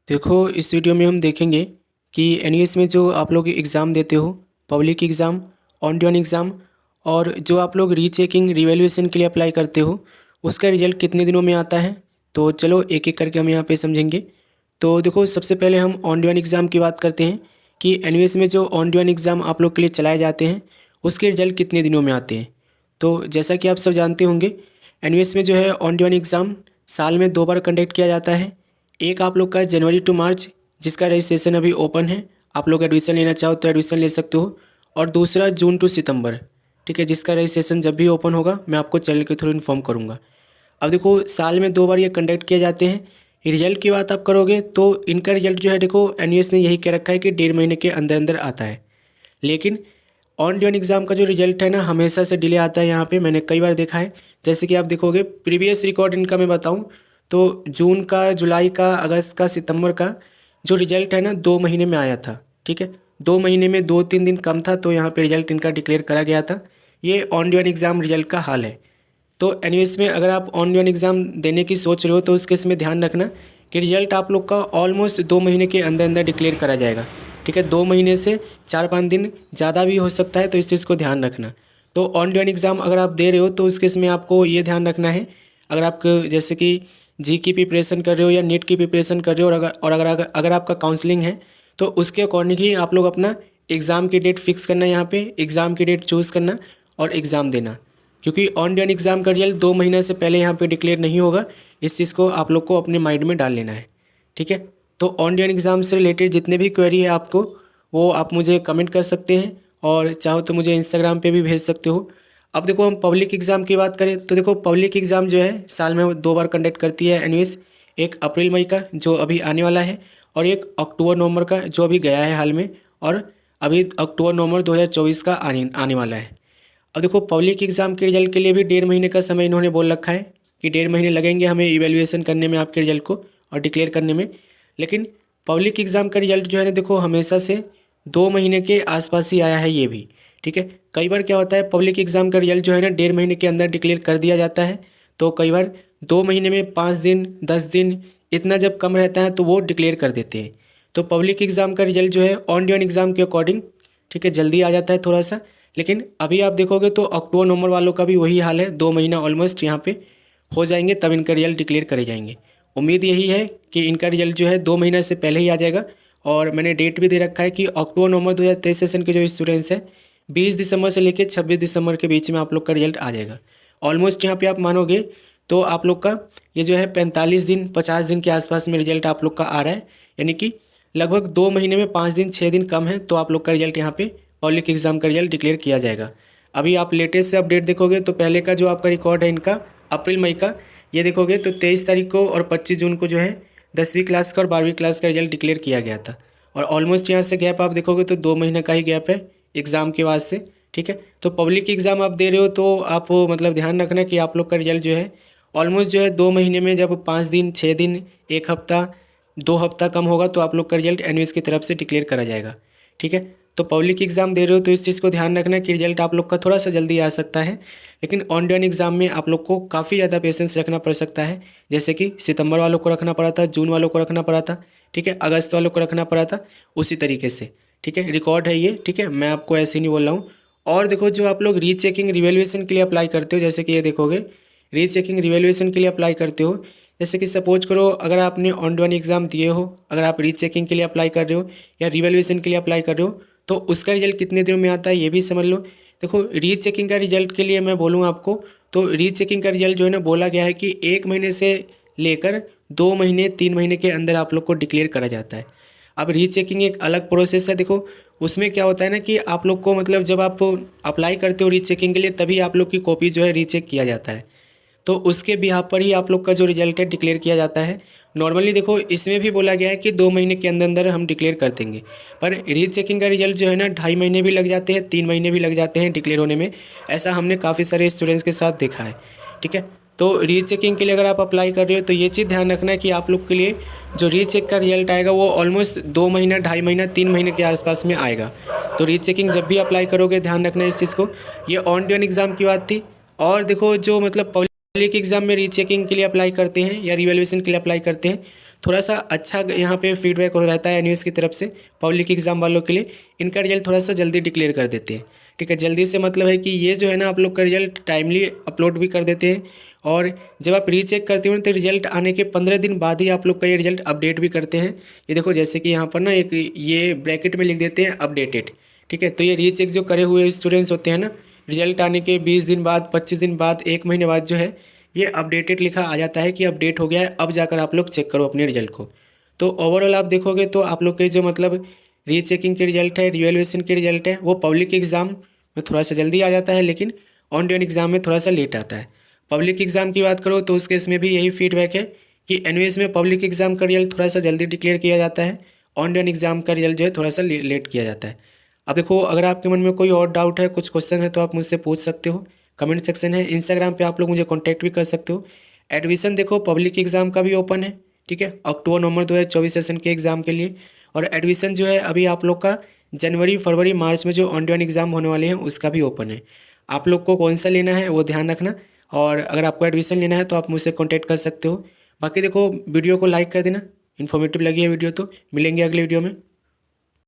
देखो, इस वीडियो में हम देखेंगे कि एनईएस में जो आप लोग एग्ज़ाम देते हो, public exam, on dune exam और जो आप लोग रीचेकिंग रिवैल्यूएशन के लिए अप्लाई करते हो, उसका रिजल्ट कितने दिनों में आता है। तो चलो एक एक करके हम यहाँ पे समझेंगे। तो देखो, सबसे पहले हम ऑन ड्यून एग्ज़ाम की बात करते हैं कि एनईएस में जो ऑन ड्यून एग्ज़ाम आप लोग के लिए चलाए जाते हैं, उसके रिजल्ट कितने दिनों में आते हैं। तो जैसा कि आप सब जानते होंगे, एनईएस में जो है ऑन ड्यून एग्ज़ाम साल में 2 बार कंडक्ट किया जाता है। एक आप लोग का जनवरी टू मार्च, जिसका रजिस्ट्रेशन अभी ओपन है, आप लोग एडमिशन लेना चाहो तो एडमिशन ले सकते हो। और दूसरा जून टू सितंबर, ठीक है, जिसका रजिस्ट्रेशन जब भी ओपन होगा मैं आपको चैनल के थ्रू इन्फॉर्म करूँगा। अब देखो, साल में 2 बार ये कंडक्ट किए जाते हैं। रिजल्ट की बात आप करोगे तो इनका रिजल्ट जो है, देखो एनईएस ने यही कह रखा है कि 1.5 महीने के अंदर अंदर आता है। लेकिन ऑन ड्यून एग्ज़ाम का जो रिजल्ट है ना, हमेशा से डिले आता है। यहाँ पे मैंने कई बार देखा है। जैसे कि आप देखोगे, प्रीवियस रिकॉर्ड इनका मैं बताऊँ तो जून का, जुलाई का, अगस्त का, सितंबर का जो रिजल्ट है ना, 2 महीने में आया था। ठीक है, 2 महीने में 2-3 दिन कम था, तो यहाँ पे रिजल्ट इनका डिक्लेयर करा गया था। ये ऑन ड्यून एग्ज़ाम रिजल्ट का हाल है। तो एनीवेज में अगर आप ऑन ड्यून एग्ज़ाम देने की सोच रहे हो तो उसके इसमें ध्यान रखना कि रिजल्ट आप लोग का ऑलमोस्ट 2 महीने के अंदर अंदर डिक्लेयर करा जाएगा। ठीक है, 2 महीने से 4-5 दिन ज़्यादा भी हो सकता है, तो इस चीज़ को ध्यान रखना। तो ऑन ड्यून एग्ज़ाम अगर आप दे रहे हो तो उसके इसमें आपको ये ध्यान रखना है, अगर आप जैसे कि जी की प्रिपरेशन कर रहे हो या नीट की प्रिपरेशन कर रहे हो, और अगर आपका काउंसलिंग है तो उसके अकॉर्डिंग ही आप लोग अपना एग्ज़ाम की डेट फिक्स करना, यहाँ पे एग्ज़ाम की डेट चूज़ करना और एग्ज़ाम देना। क्योंकि ऑन ड्यून एग्ज़ाम का रिजल्ट 2 महीने से पहले यहाँ पे डिक्लेयर नहीं होगा। इस चीज़ को आप लोग को अपने माइंड में डाल लेना है। ठीक है, तो ऑन ड्यून एग्ज़ाम से रिलेटेड जितने भी क्वेरी है आपको, वो आप मुझे कमेंट कर सकते हैं और चाहो तो मुझे इंस्टाग्राम पे भी भेज सकते हो। अब देखो, हम पब्लिक एग्ज़ाम की बात करें तो देखो, पब्लिक एग्ज़ाम जो है साल में 2 बार कंडक्ट करती है एनईएस। एक अप्रैल मई का जो अभी आने वाला है, और एक अक्टूबर नवंबर का जो अभी गया है हाल में, और अभी अक्टूबर नवंबर 2024 का आने वाला है। अब देखो, पब्लिक एग्ज़ाम के रिजल्ट के लिए भी 1.5 महीने का समय इन्होंने बोल रखा है कि 1.5 महीने लगेंगे हमें इवैल्यूएशन करने में, आपके रिजल्ट को और डिक्लेयर करने में। लेकिन पब्लिक एग्ज़ाम का रिजल्ट जो है ना, देखो हमेशा से 2 महीने के आसपास ही आया है ये भी। ठीक है, कई बार क्या होता है, पब्लिक एग्ज़ाम का रिजल्ट जो है ना 1.5 महीने के अंदर डिक्लेयर कर दिया जाता है, तो कई बार 2 महीने में 5 दिन, 10 दिन, इतना जब कम रहता है तो वो डिक्लेयर कर देते हैं। तो पब्लिक एग्ज़ाम का रिजल्ट जो है ऑन ड्यून एग्ज़ाम के अकॉर्डिंग, ठीक है, जल्दी आ जाता है थोड़ा सा। लेकिन अभी आप देखोगे तो अक्टूबर नवंबर वालों का भी वही हाल है, 2 महीना ऑलमोस्ट यहाँ पे हो जाएंगे, तब इनका रिजल्ट डिक्लेयर करे जाएंगे। उम्मीद यही है कि इनका रिजल्ट जो है 2 महीने से पहले ही आ जाएगा। और मैंने डेट भी दे रखा है कि अक्टूबर नवंबर 2023 सेशन के जो स्टूडेंट्स हैं, 20 दिसंबर से लेकर 26 दिसंबर के बीच में आप लोग का रिजल्ट आ जाएगा। ऑलमोस्ट यहाँ पे आप मानोगे तो आप लोग का ये जो है 45 दिन, 50 दिन के आसपास में रिजल्ट आप लोग का आ रहा है। यानी कि लगभग 2 महीने में 5 दिन, 6 दिन कम है, तो आप लोग का रिजल्ट यहाँ पे पब्लिक एग्ज़ाम का रिजल्ट डिक्लेयर किया जाएगा। अभी आप लेटेस्ट से अपडेट देखोगे तो पहले का जो आपका रिकॉर्ड है इनका अप्रैल मई का, ये देखोगे तो 23 तारीख को और 25 जून को जो है 10वीं क्लास का और 12वीं क्लास का रिजल्ट डिक्लेयर किया गया था। और ऑलमोस्ट यहाँ से गैप आप देखोगे तो 2 महीने का ही गैप है एग्ज़ाम के बाद से। ठीक है, तो पब्लिक एग्ज़ाम आप दे रहे हो तो आप मतलब ध्यान रखना कि आप लोग का रिजल्ट जो है ऑलमोस्ट जो है 2 महीने में, जब 5 दिन, 6 दिन, 1 हफ्ता, 2 हफ्ता कम होगा तो आप लोग का रिजल्ट एनईएस की तरफ से डिक्लेयर करा जाएगा। ठीक है, तो पब्लिक एग्ज़ाम दे रहे हो तो इस चीज़ को ध्यान रखना कि रिजल्ट आप लोग का थोड़ा सा जल्दी आ सकता है। लेकिन ऑन ड्यून एग्ज़ाम में आप लोग को काफ़ी ज़्यादा पेशेंस रखना पड़ सकता है, जैसे कि सितंबर वालों को रखना पड़ा था, जून वालों को रखना पड़ा था, ठीक है, अगस्त वालों को रखना पड़ा था, उसी तरीके से। ठीक है, रिकॉर्ड है ये। ठीक है, मैं आपको ऐसे ही नहीं बोल रहा हूँ। और देखो, जो आप लोग रीचेकिंग रिवैल्यूएशन के लिए अप्लाई करते हो, जैसे कि ये देखोगे, रीचेकिंग रिवैल्यूएशन के लिए अप्लाई करते हो, जैसे कि सपोज करो अगर आपने ऑन ड्यून एग्ज़ाम दिए हो, अगर आप रीचेकिंग के लिए अप्लाई कर रहे हो या रिवैल्यूएशन के लिए अप्लाई कर रहे हो, तो उसका रिजल्ट कितने दिनों में आता है ये भी समझ लो। देखो, रीचेकिंग का रिजल्ट के लिए मैं बोलूँ आपको, तो रीचेकिंग का रिजल्ट जो है ना, बोला गया है कि 1 महीने से लेकर 2 महीने, 3 महीने के अंदर आप लोग को डिक्लेयर करा जाता है। अब रीचेकिंग एक अलग प्रोसेस है। देखो, उसमें क्या होता है ना कि आप लोग को मतलब जब आप अप्लाई करते हो रीचेकिंग के लिए, तभी आप लोग की कॉपी जो है रीचेक किया जाता है, तो उसके बिहाफ पर ही आप लोग का जो रिजल्ट है डिक्लेयर किया जाता है। नॉर्मली देखो, इसमें भी बोला गया है कि 2 महीने के अंदर अंदर हम डिक्लेयर कर देंगे, पर रीचेकिंग का रिजल्ट जो है ना 2.5 महीने भी लग जाते हैं, 3 महीने भी लग जाते हैं डिक्लेयर होने में। ऐसा हमने काफ़ी सारे स्टूडेंट्स के साथ देखा है। ठीक है, तो रीचेकिंग के लिए अगर आप अप्लाई कर रहे हो तो ये चीज़ ध्यान रखना है कि आप लोग के लिए जो रीचेक का रिजल्ट आएगा वो ऑलमोस्ट 2 महीना, 2.5 महीना, 3 महीने के आसपास में आएगा। तो रीचेकिंग जब भी अप्लाई करोगे ध्यान रखना इस चीज़ को। ये ऑन ड्यून एग्ज़ाम की बात थी। और देखो, जो मतलब पब्लिक एग्ज़ाम में रीचेकिंग के लिए अप्लाई करते हैं या रिवैल्यूएशन के लिए अप्लाई करते हैं, थोड़ा सा अच्छा यहाँ पे फीडबैक हो रहता है एनयूएस की तरफ से पब्लिक एग्ज़ाम वालों के लिए। इनका रिजल्ट थोड़ा सा जल्दी डिक्लेयर कर देते हैं, ठीक है। जल्दी से मतलब है कि ये जो है ना आप लोग का रिजल्ट टाइमली अपलोड भी कर देते हैं, और जब आप रीचेक करते हो तो रिजल्ट आने के 15 दिन बाद ही आप लोग का ये रिजल्ट अपडेट भी करते हैं। ये देखो जैसे कि यहाँ पर ना एक ये ब्रैकेट में लिख देते हैं अपडेटेड, ठीक है। तो ये रीचेक जो करे हुए स्टूडेंट्स होते हैं ना, रिजल्ट आने के 20 दिन बाद, 25 दिन बाद, 1 महीने बाद जो है ये अपडेटेड लिखा आ जाता है कि अपडेट हो गया है, अब जाकर आप लोग चेक करो अपने रिजल्ट को। तो ओवरऑल आप देखोगे तो आप लोग के जो मतलब रीचेकिंग के रिजल्ट है, रिवैल्यूएशन के रिजल्ट है, वो पब्लिक एग्ज़ाम में थोड़ा सा जल्दी आ जाता है, लेकिन ऑन ड्यून एग्ज़ाम में थोड़ा सा लेट आता है। पब्लिक एग्ज़ाम की बात करो तो उस केस में भी यही फीडबैक है कि एनयूएस में पब्लिक एग्ज़ाम का रिजल्ट थोड़ा सा जल्दी डिक्लेयर किया जाता है, ऑन ड्यून एग्ज़ाम का रिजल्ट जो है थोड़ा सा लेट किया जाता है। अब देखो अगर आपके मन में कोई और डाउट है, कुछ क्वेश्चन है, तो आप मुझसे पूछ सकते हो, कमेंट सेक्शन है, इंस्टाग्राम पे आप लोग मुझे कॉन्टैक्ट भी कर सकते हो। एडमिशन देखो पब्लिक एग्ज़ाम का भी ओपन है, ठीक है, अक्टूबर नवंबर 2024 सेशन के एग्ज़ाम के लिए। और एडमिशन जो है अभी आप लोग का जनवरी फरवरी मार्च में जो ऑन ड्यून एग्ज़ाम होने वाले हैं उसका भी ओपन है। आप लोग को कौन सा लेना है वो ध्यान रखना, और अगर आपको एडमिशन लेना है तो आप मुझसे कॉन्टैक्ट कर सकते हो। बाकी देखो वीडियो को लाइक कर देना, इन्फॉर्मेटिव लगी है वीडियो तो। मिलेंगे अगले वीडियो में।